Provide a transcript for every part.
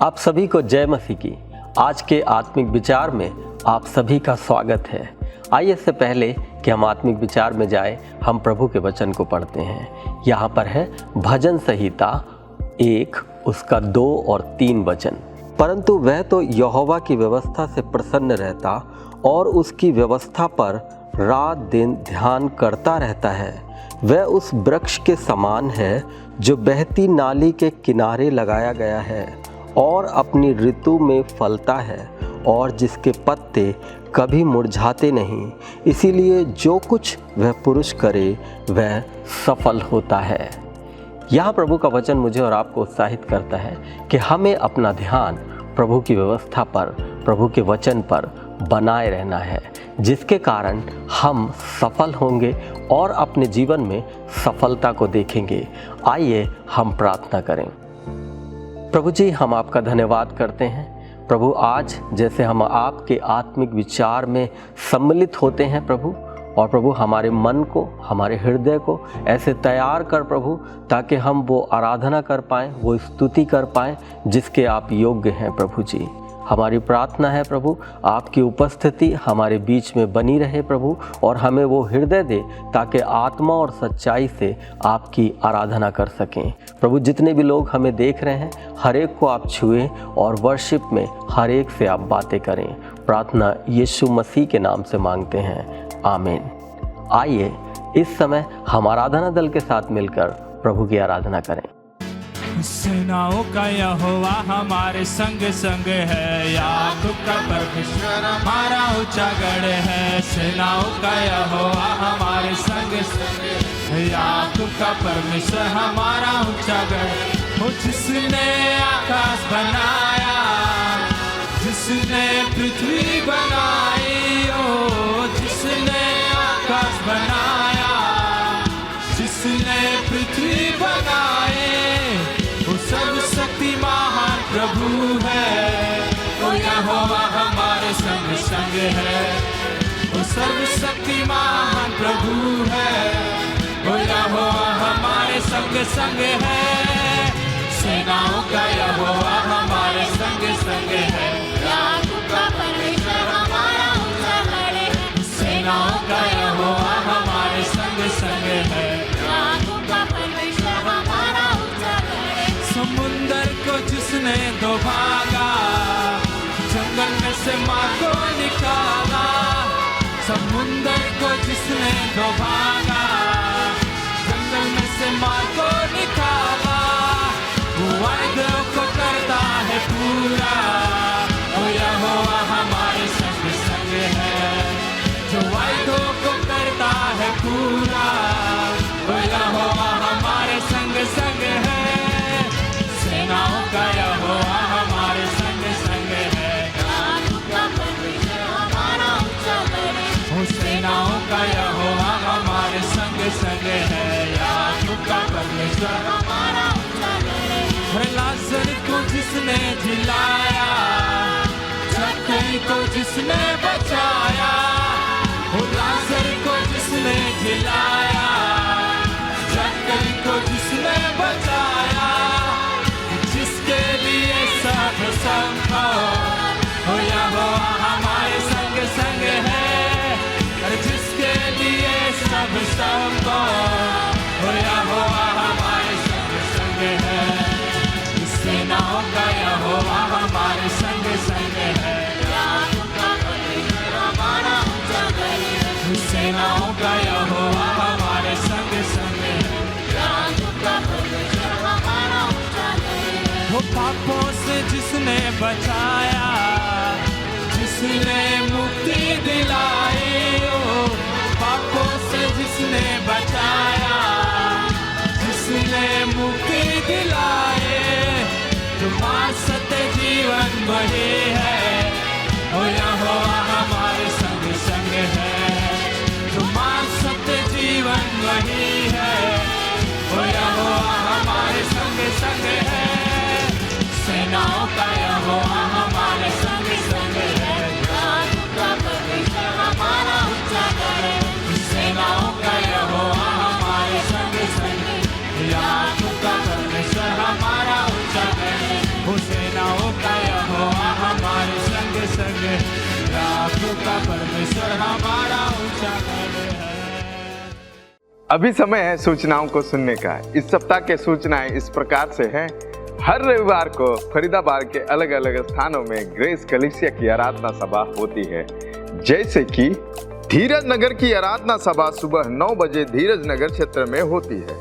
आप सभी को जय मसीह की। आज के आत्मिक विचार में आप सभी का स्वागत है। आइए इससे पहले कि हम आत्मिक विचार में जाएं, हम प्रभु के वचन को पढ़ते हैं। यहाँ पर है भजन संहिता 1 उसका 2 और 3 वचन। परंतु वह तो यहोवा की व्यवस्था से प्रसन्न रहता और उसकी व्यवस्था पर रात दिन ध्यान करता रहता है। वह उस वृक्ष के समान है जो बहती नाली के किनारे लगाया गया है और अपनी ऋतु में फलता है और जिसके पत्ते कभी मुरझाते नहीं। इसीलिए जो कुछ वह पुरुष करे वह सफल होता है। यहाँ प्रभु का वचन मुझे और आपको उत्साहित करता है कि हमें अपना ध्यान प्रभु की व्यवस्था पर, प्रभु के वचन पर बनाए रहना है, जिसके कारण हम सफल होंगे और अपने जीवन में सफलता को देखेंगे। आइए हम प्रार्थना करें। प्रभु जी, हम आपका धन्यवाद करते हैं। प्रभु, आज जैसे हम आपके आत्मिक विचार में सम्मिलित होते हैं प्रभु, और प्रभु हमारे मन को, हमारे हृदय को ऐसे तैयार कर प्रभु, ताकि हम वो आराधना कर पाएँ, वो स्तुति कर पाएँ जिसके आप योग्य हैं। प्रभु जी, हमारी प्रार्थना है प्रभु, आपकी उपस्थिति हमारे बीच में बनी रहे प्रभु, और हमें वो हृदय दे ताकि आत्मा और सच्चाई से आपकी आराधना कर सकें। प्रभु, जितने भी लोग हमें देख रहे हैं, हर एक को आप छुएं और वर्शिप में हर एक से आप बातें करें। प्रार्थना यीशु मसीह के नाम से मांगते हैं, आमीन। आइए इस समय हम आराधना दल के साथ मिलकर प्रभु की आराधना करें। सेनाओं का यहोवा हमारे संग संग है, याकूब का परमेश्वर हमारा ऊंचा गढ़ है। सेनाओं का यहोवा हमारे संग संग है, याकूब का परमेश्वर हमारा ऊंचा गढ़। वो जिसने आकाश बनाया, जिसने पृथ्वी बनाई, ओ जिसने आकाश बनाया, जिसने पृथ्वी बनाए, सर्वशक्तिमान प्रभु है। ओ यहोवा हमारे संग संग है, ओ सर्वशक्तिमान प्रभु है। ओ यहोवा हमारे संग संग है, सेनाओं का यहोवा हमारे संग संग है। याकूब का परमेश्वर हमारा ऊंचा गढ़ है। सेनाओं का यहोवा हमारे संग संग है। याकूब का परमेश्वर हमारा ऊंचा गढ़ है। समुंदर को जिसने दो भागा, जंगल में से माँ को निकाला। समुंदर को जिसने दो भागा, जंगल में से माँ को निकाला। वो वायदों को करता है पूरा, ओ यहोवा हमारे संग संग है। जो वायदों को करता है पूरा, ओ यहोवा हमारे संग संग है। सेनाओं का यहोवा हमारे संग संग है। याकूब का परमेश्वर हमारा ऊंचा गढ़ है। ओ सेनाओं का यहोवा हमारे संग संग है। याकूब का परमेश्वर हमारा ऊंचा गढ़ है। हर लाजर को जिसने जिलाया, जक्कई को जिसने बचाया। ओ लाजर को जिसने जिलाया, जक्कई को जिसने बचाया। जिसके लिए सब संभव, हो यहोवा हमारे संग संग है। और जिसके लिए सब संभव, हो यहोवा हमारे संग संग है। सेनाओं का यहोवा हमारे संग संग है। याकूब का परमेश्वर हमारा ऊंचा गढ़ है। सेनाओं का यहोवा हमारे संग संग है। याकूब का परमेश्वर हमारा ऊंचा गढ़ है। वो पापों से जिसने बचाया, जिसने मुक्ति दिलाई। ओ पापों से जिसने बचाया, जिसने मुक्ति दिलाए। जो मार्सत जीवन वही है, ओ यहोवा हमारे संग संग है। जो मार्सत जीवन वही है, ओ यहोवा हमारे संग संग है। सेनाओं का यहोवा हमारे संग संग है। याकूब का परमेश्वर हमारा ऊंचा गढ़ है। अभी समय है सूचनाओं को सुनने का। इस सप्ताह के सूचनाएं इस प्रकार से हैं। हर रविवार को फरीदाबाद के अलग अलग स्थानों में ग्रेस कलीसिया की आराधना सभा होती है, जैसे कि धीरज नगर की आराधना सभा सुबह 9 बजे धीरज नगर क्षेत्र में होती है।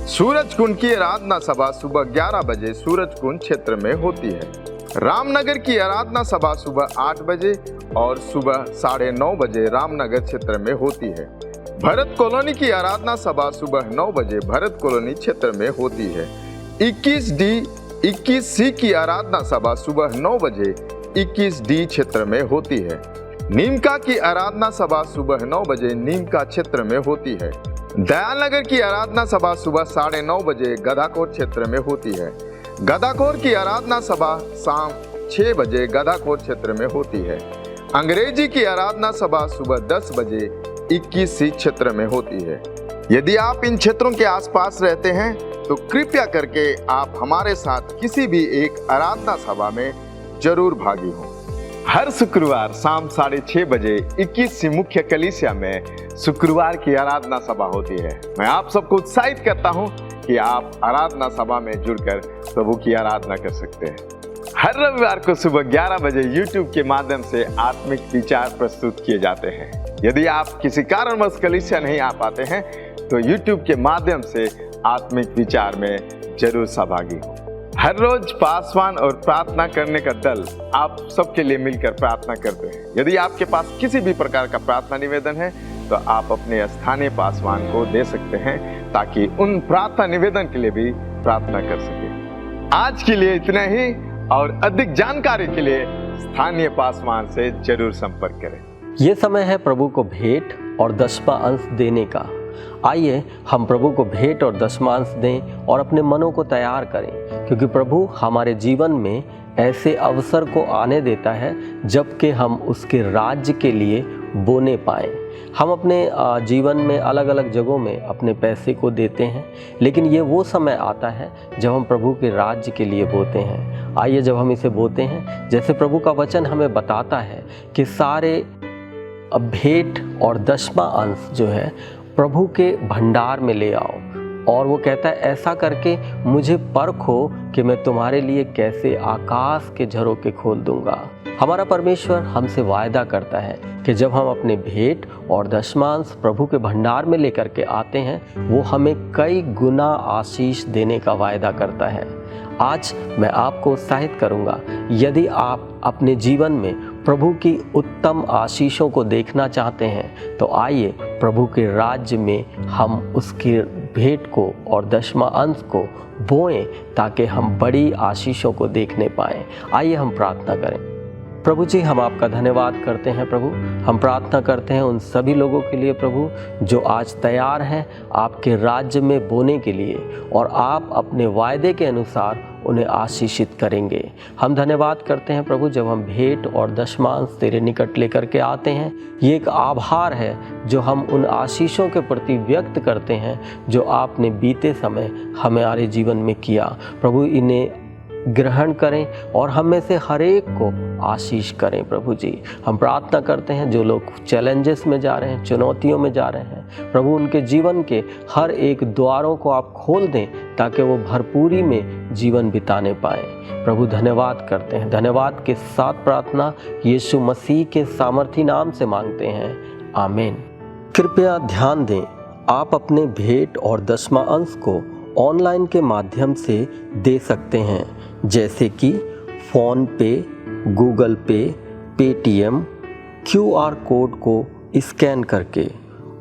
सूरज कुंड की आराधना सभा सुबह 11 बजे सूरज कुंड क्षेत्र में होती है। रामनगर की आराधना सभा सुबह 8 बजे और सुबह 9:30 बजे रामनगर क्षेत्र में होती है। भरत कॉलोनी की आराधना सभा सुबह 9 बजे भरत कॉलोनी क्षेत्र में होती है। 21C की आराधना सभा सुबह 9 बजे 21D क्षेत्र में होती है। नीमका की आराधना सभा सुबह 9 बजे नीमका क्षेत्र में होती है। दयालनगर की आराधना सभा सुबह 9:30 बजे गधाकोट क्षेत्र में होती है। गधाकोट की आराधना सभा शाम 6 बजे गधाकोट क्षेत्र में होती है। अंग्रेजी की आराधना सभा सुबह 10 बजे 21C क्षेत्र में होती है। यदि आप इन क्षेत्रों के आसपास रहते हैं तो कृपया करके आप हमारे साथ किसी भी एक आराधना सभा में जरूर भागी हों। हर शुक्रवार शाम 6:30 बजे 21C मुख्य कलीसिया में शुक्रवार की आराधना सभा होती है। मैं आप सबको उत्साहित करता हूं कि आप आराधना सभा में जुड़कर प्रभु की आराधना कर सकते हैं। हर रविवार को सुबह 11 बजे YouTube के माध्यम से आत्मिक विचार प्रस्तुत किए जाते हैं। यदि आप किसी कारणवश कलीसिया नहीं आ पाते हैं तो YouTube के माध्यम से आत्मिक विचार में जरूर सहभागी हो। हर रोज पासवान और प्रार्थना करने का दल आप सबके लिए मिलकर प्रार्थना करते हैं। यदि आपके पास किसी भी प्रकार का प्रार्थना निवेदन है तो आप अपने स्थानीय पासवान को दे सकते हैं ताकि उन प्रार्थना निवेदन के लिए भी प्रार्थना कर सके। आज के लिए इतना ही और अधिक जानकारी के लिए स्थानीय पासवान से जरूर संपर्क करें। ये समय है प्रभु को भेंट और 10वां अंश देने का। आइए हम प्रभु को भेंट और 10वां अंश दें और अपने मनों को तैयार करें, क्योंकि प्रभु हमारे जीवन में ऐसे अवसर को आने देता है जबकि हम उसके राज्य के लिए बोने पाएं। हम अपने जीवन में अलग अलग जगहों में अपने पैसे को देते हैं, लेकिन ये वो समय आता है जब हम प्रभु के राज्य के लिए बोते हैं। आइए जब हम इसे बोते हैं, जैसे प्रभु का वचन हमें बताता है कि सारे भेंट और 10वां अंश जो है प्रभु के भंडार में ले आओ, और वो कहता है ऐसा करके मुझे परखो कि मैं तुम्हारे लिए कैसे आकाश के झरोखे खोल दूंगा। हमारा परमेश्वर हमसे वायदा करता है कि जब हम अपने भेंट और 10वां अंश प्रभु के भंडार में लेकर के आते हैं, वो हमें कई गुना आशीष देने का वायदा करता है। आज मैं आपको उत्साहित करूंगा, यदि आप अपने जीवन में प्रभु की उत्तम आशीषों को देखना चाहते हैं तो आइए प्रभु के राज्य में हम उसके भेंट को और 10वां अंश को बोएं ताकि हम बड़ी आशीषों को देखने पाएं। आइए हम प्रार्थना करें। प्रभु जी, हम आपका धन्यवाद करते हैं प्रभु। हम प्रार्थना करते हैं उन सभी लोगों के लिए प्रभु जो आज तैयार हैं आपके राज्य में बोने के लिए, और आप अपने वायदे के अनुसार उन्हें आशीषित करेंगे। हम धन्यवाद करते हैं प्रभु जब हम भेंट और 10वां अंश तेरे निकट लेकर के आते हैं। ये एक आभार है जो हम उन आशीषों के प्रति व्यक्त करते हैं जो आपने बीते समय हमारे जीवन में किया। प्रभु इन्हें ग्रहण करें और हम में से हर एक को आशीष करें। प्रभु जी, हम प्रार्थना करते हैं जो लोग चैलेंजेस में जा रहे हैं, चुनौतियों में जा रहे हैं, प्रभु उनके जीवन के हर एक द्वारों को आप खोल दें ताकि वो भरपूरी में जीवन बिताने पाएं। प्रभु धन्यवाद करते हैं। धन्यवाद के साथ प्रार्थना यीशु मसीह के सामर्थी नाम से मांगते हैं, आमीन। कृपया ध्यान दें, आप अपने भेंट और 10वां अंश को ऑनलाइन के माध्यम से दे सकते हैं, जैसे कि फ़ोन पे, गूगल पे, पेटीएम, QR कोड को स्कैन करके,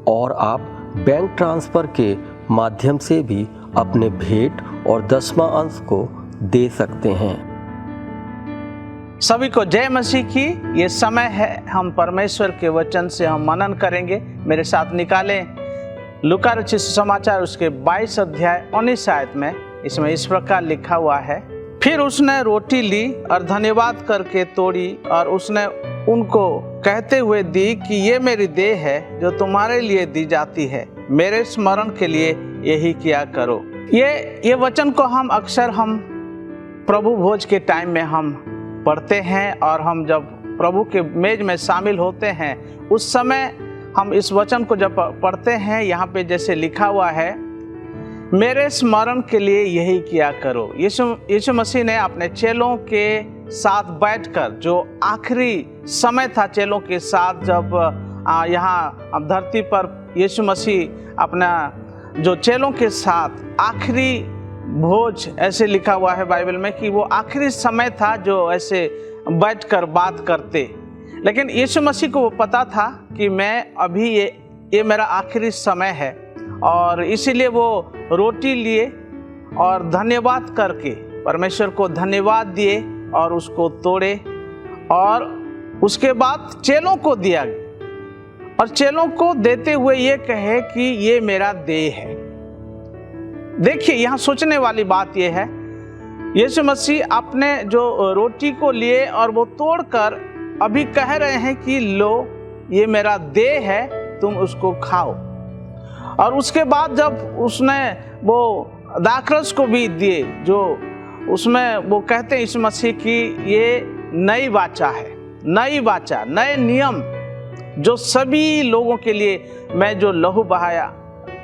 और आप बैंक ट्रांसफ़र के माध्यम से भी अपने भेंट और 10वां अंश को दे सकते हैं। सभी को जय मसीह की। ये समय है हम परमेश्वर के वचन से हम मनन करेंगे। मेरे साथ निकालें लूका रचित सुसमाचार उसके 22 अध्याय 19 आयत में। इसमें इस प्रकार लिखा हुआ है, फिर उसने रोटी ली और धन्यवाद करके तोड़ी और उसने उनको कहते हुए दी कि ये मेरी देह है जो तुम्हारे लिए दी जाती है, मेरे स्मरण के लिए यही किया करो। ये वचन को हम अक्सर प्रभु भोज के टाइम में हम पढ़ते हैं, और हम जब प्रभु के मेज में शामिल होते हैं, उस समय हम इस वचन को जब पढ़ते हैं, यहाँ पे जैसे लिखा हुआ है, मेरे स्मरण के लिए यही किया करो। यीशु मसीह ने अपने चेलों के साथ बैठकर, जो आखिरी समय था चेलों के साथ, जब यहाँ धरती पर यीशु मसीह अपना जो चेलों के साथ आखिरी भोज, ऐसे लिखा हुआ है बाइबल में कि वो आखिरी समय था जो ऐसे बैठकर बात करते। लेकिन यीशु मसीह को वो पता था कि मैं अभी ये मेरा आखिरी समय है, और इसीलिए वो रोटी लिए और धन्यवाद करके परमेश्वर को धन्यवाद दिए और उसको तोड़े, और उसके बाद चेलों को दिया, और चेलों को देते हुए ये कहे कि ये मेरा देह है। देखिए यहाँ सोचने वाली बात ये है, यीशु मसीह अपने जो रोटी को लिए और वो तोड़कर अभी कह रहे हैं कि लो ये मेरा देह है, तुम उसको खाओ। और उसके बाद जब उसने वो दाखरस को भी दिए, जो उसमें वो कहते हैं यीशु मसीह की ये नई वाचा है, नई वाचा, नए नियम, जो सभी लोगों के लिए मैं जो लहू बहाया,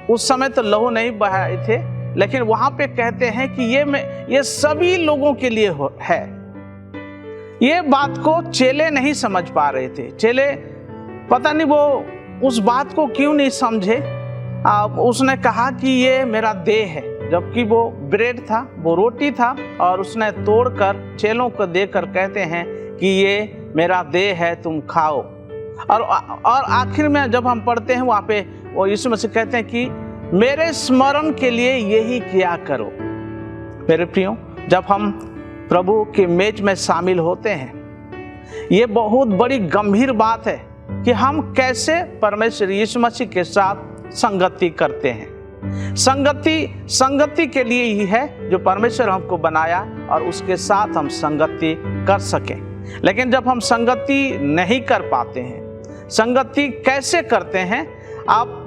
उस समय तो लहू नहीं बहाए थे, लेकिन वहां पे कहते हैं कि ये सभी लोगों के लिए है। ये बात को चेले नहीं समझ पा रहे थे। चेले पता नहीं वो उस बात को क्यों नहीं समझे। उसने कहा कि ये मेरा देह है, जबकि वो ब्रेड था, वो रोटी था, और उसने तोड़कर चेलों को देकर कहते हैं कि ये मेरा देह है, तुम खाओ। और आखिर में जब हम पढ़ते हैं वहाँ पे वो यीशु मसीह कहते हैं कि मेरे स्मरण के लिए यही किया करो। मेरे प्रियो, जब हम प्रभु के मेज में शामिल होते हैं, ये बहुत बड़ी गंभीर बात है कि हम कैसे परमेश्वर यीशु मसीह के साथ संगति करते हैं। संगति के लिए ही है जो परमेश्वर हमको बनाया, और उसके साथ हम संगति कर सकें। लेकिन जब हम संगति नहीं कर पाते हैं, संगति कैसे करते हैं? आप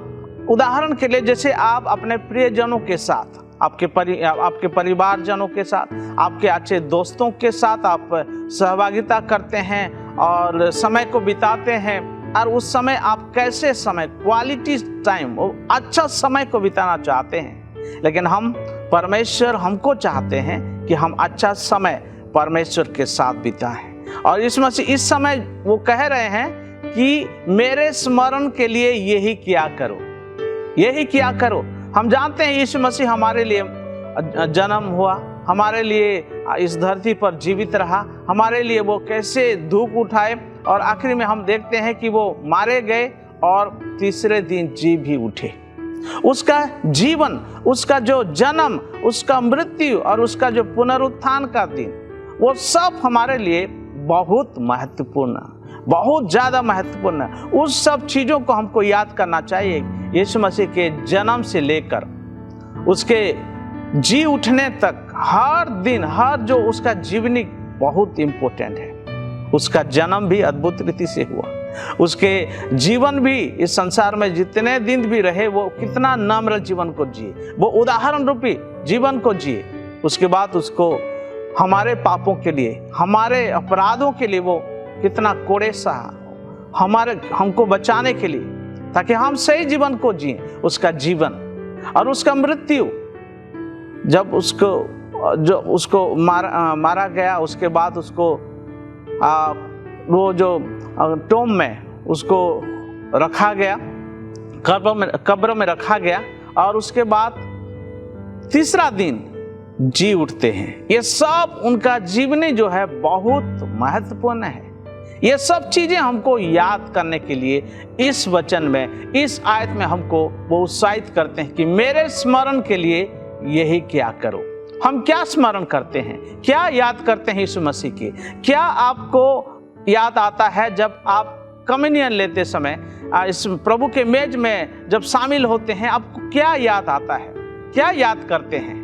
उदाहरण के लिए, जैसे आप अपने प्रियजनों के साथ, आपके परिवारजनों के साथ, आपके अच्छे दोस्तों के साथ आप सहभागिता करते हैं और समय को बिताते हैं, और उस समय आप कैसे समय, क्वालिटी टाइम, अच्छा समय को बिताना चाहते हैं। लेकिन परमेश्वर हमको चाहते हैं कि हम अच्छा समय परमेश्वर के साथ बिताएं। और इस समय वो कह रहे हैं कि मेरे स्मरण के लिए यही किया करो, यही किया करो। हम जानते हैं यीशु मसीह हमारे लिए जन्म हुआ, हमारे लिए इस धरती पर जीवित रहा, हमारे लिए वो कैसे धूप उठाए, और आखिर में हम देखते हैं कि वो मारे गए और तीसरे दिन जी भी उठे। उसका जीवन, उसका जो जन्म, उसका मृत्यु और उसका जो पुनरुत्थान का दिन, वो सब हमारे लिए बहुत महत्वपूर्ण, बहुत ज़्यादा महत्वपूर्ण है। उस सब चीज़ों को हमको याद करना चाहिए। यीशु मसीह के जन्म से लेकर उसके जी उठने तक, हर दिन, हर जो उसका जीवनी बहुत इम्पोर्टेंट है। उसका जन्म भी अद्भुत रीति से हुआ, उसके जीवन भी इस संसार में जितने दिन भी रहे, वो कितना नम्र जीवन को जिए, वो उदाहरण रूपी जीवन को जिए। उसके बाद उसको हमारे पापों के लिए, हमारे अपराधों के लिए वो कितना कोड़े सहा, हमको बचाने के लिए, ताकि हम सही जीवन को जिए। उसका जीवन और उसका मृत्यु, जब उसको मारा गया, उसके बाद उसको वो जो टोम में उसको रखा गया, कब्र में रखा गया, और उसके बाद तीसरा दिन जी उठते हैं। ये सब उनका जीवनी जो है बहुत महत्वपूर्ण है। ये सब चीजें हमको याद करने के लिए इस वचन में, इस आयत में हमको वो उत्साहित करते हैं कि मेरे स्मरण के लिए यही क्या करो। हम क्या स्मरण करते हैं, क्या याद करते हैं यीशु मसीह की? क्या आपको याद आता है जब आप कम्युनियन लेते समय, इस प्रभु के मेज में जब शामिल होते हैं, आपको क्या याद आता है? क्या याद करते हैं?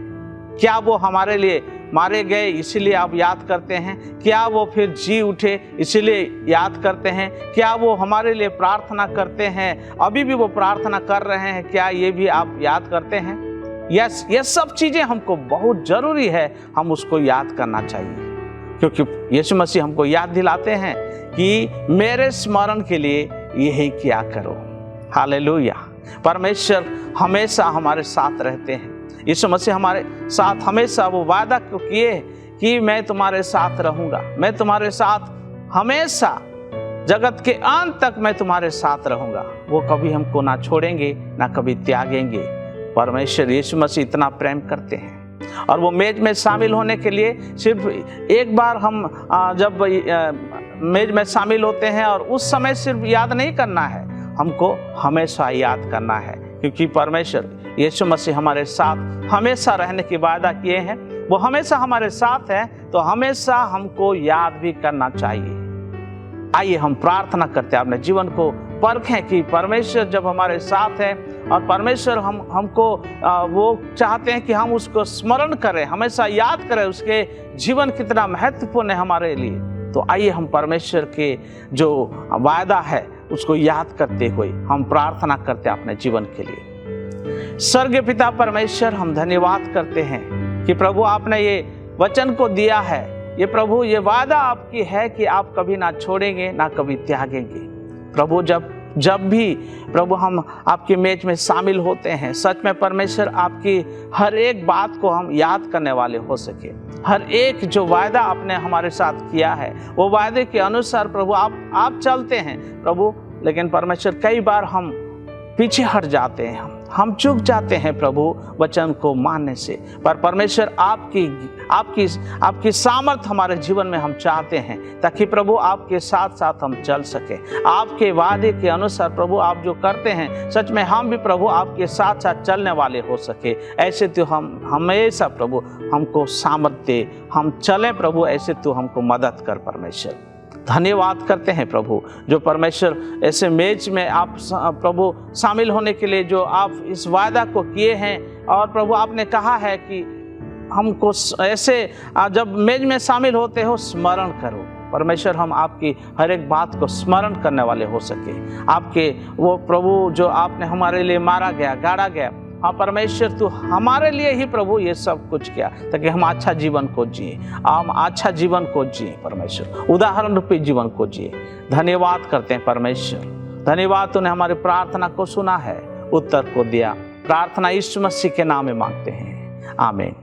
क्या वो हमारे लिए मारे गए इसीलिए आप याद करते हैं? क्या वो फिर जी उठे इसीलिए याद करते हैं? क्या वो हमारे लिए प्रार्थना करते हैं, अभी भी वो प्रार्थना कर रहे हैं, क्या ये भी आप याद करते हैं? यस, ये सब चीज़ें हमको बहुत ज़रूरी है, हम उसको याद करना चाहिए। क्योंकि यीशु मसीह हमको याद दिलाते हैं कि मेरे स्मरण के लिए यही किया करो। हालेलुया। परमेश्वर हमेशा हमारे साथ रहते हैं। यीशु मसीह हमारे साथ हमेशा वो वादा किए कि मैं तुम्हारे साथ रहूंगा, मैं तुम्हारे साथ हमेशा जगत के अंत तक मैं तुम्हारे साथ रहूंगा। वो कभी हमको ना छोड़ेंगे ना कभी त्यागेंगे। परमेश्वर यीशु मसीह इतना प्रेम करते हैं। और वो मेज में शामिल होने के लिए सिर्फ एक बार हम जब मेज में शामिल होते हैं और उस समय सिर्फ याद नहीं करना है, हमको हमेशा याद करना है, क्योंकि परमेश्वर यीशु मसीह हमारे साथ हमेशा रहने की वादा किए हैं। वो हमेशा हमारे साथ है, तो हमेशा हमको याद भी करना चाहिए। आइए हम प्रार्थना करते हैं, अपने जीवन को परखें कि परमेश्वर जब हमारे साथ है और परमेश्वर हमको वो चाहते हैं कि हम उसको स्मरण करें, हमेशा याद करें उसके जीवन कितना महत्वपूर्ण है हमारे लिए। तो आइए हम परमेश्वर के जो वायदा है उसको याद करते हुए हम प्रार्थना करते हैं अपने जीवन के लिए। स्वर्गीय पिता परमेश्वर, हम धन्यवाद करते हैं कि प्रभु आपने ये वचन को दिया है। ये प्रभु ये वादा आपकी है कि आप कभी ना छोड़ेंगे ना कभी त्यागेंगे। प्रभु जब भी प्रभु हम आपकी मेज में शामिल होते हैं, सच में परमेश्वर आपकी हर एक बात को हम याद करने वाले हो सके। हर एक जो वायदा आपने हमारे साथ किया है वो वायदे के अनुसार प्रभु आप चलते हैं प्रभु। लेकिन परमेश्वर कई बार हम पीछे हट जाते हैं, हम चूक जाते हैं प्रभु वचन को मानने से। पर परमेश्वर आपकी सामर्थ हमारे जीवन में हम चाहते हैं, ताकि प्रभु आपके साथ साथ हम चल सके। आपके वादे के अनुसार प्रभु आप जो करते हैं, सच में हम भी प्रभु आपके साथ साथ चलने वाले हो सके। ऐसे तो हम हमेशा प्रभु हमको सामर्थ दे, हम चलें प्रभु, ऐसे तो हमको मदद कर परमेश्वर। धन्यवाद करते हैं प्रभु, जो परमेश्वर ऐसे मेज में आप प्रभु शामिल होने के लिए जो आप इस वायदा को किए हैं। और प्रभु आपने कहा है कि हमको ऐसे जब मेज में शामिल होते हो स्मरण करो। परमेश्वर हम आपकी हर एक बात को स्मरण करने वाले हो सके। आपके वो प्रभु जो आपने हमारे लिए मारा गया, गाड़ा गया, हाँ परमेश्वर तू हमारे लिए ही प्रभु ये सब कुछ किया, ताकि हम अच्छा जीवन को जिए, हम अच्छा जीवन को जिए परमेश्वर, उदाहरण रूपी जीवन को जिए। धन्यवाद करते हैं परमेश्वर, धन्यवाद तूने हमारी प्रार्थना को सुना है, उत्तर को दिया। प्रार्थना यीशु मसीह के नाम में मांगते हैं, आमीन।